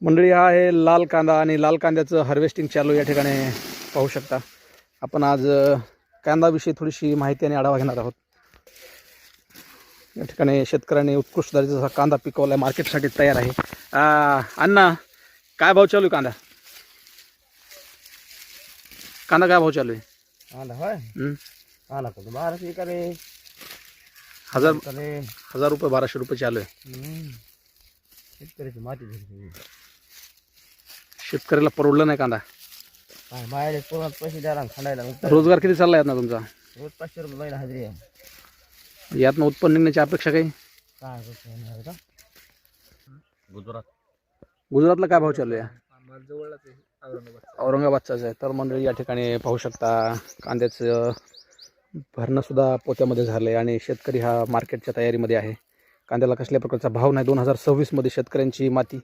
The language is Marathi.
मंडळी, हा आहे लाल कांदा आणि लाल कांद्याचं हार्वेस्टिंग चालू या ठिकाणी पाहू शकता. आपण आज कांदाविषयी थोडीशी माहिती आणि आढावा घेणार आहोत. या ठिकाणी शेतकऱ्यांनी उत्कृष्ट दर्जाचा कांदा पिकवला, मार्केटसाठी तयार आहे. अण्णा, काय भाव चालू आहे कांदा? कांदा काय भाव चालू आहे? कांदा होय, कांदा कुठं 1200 करे, 1000 रुपये, 1200 रुपये चालू आहे. शेतकऱ्याची माती झाली. शेतकऱ्याला परवडलं नाही कांदा. काय बाहेर कोणाला पैसे द्यायला खंडायला रोजगार किती चालला आहे ना तुमचा? रोज 500 रुपये महिना हजरी आहे. यातनं उत्पन्न निघण्याची अपेक्षा काही? काय होणार का? गुजरातला काय भाव चालू आहे? औरंगाबादचाच आहे. तर मंडळी, या ठिकाणी पाहू शकता कांद्याचं भरणं सुद्धा पोत्यामध्ये झालं आहे आणि शेतकरी हा मार्केटच्या तयारीमध्ये आहे. कांद्याला कसल्या प्रकारचा भाव नाही. 2026 मध्ये शेतकऱ्यांची माती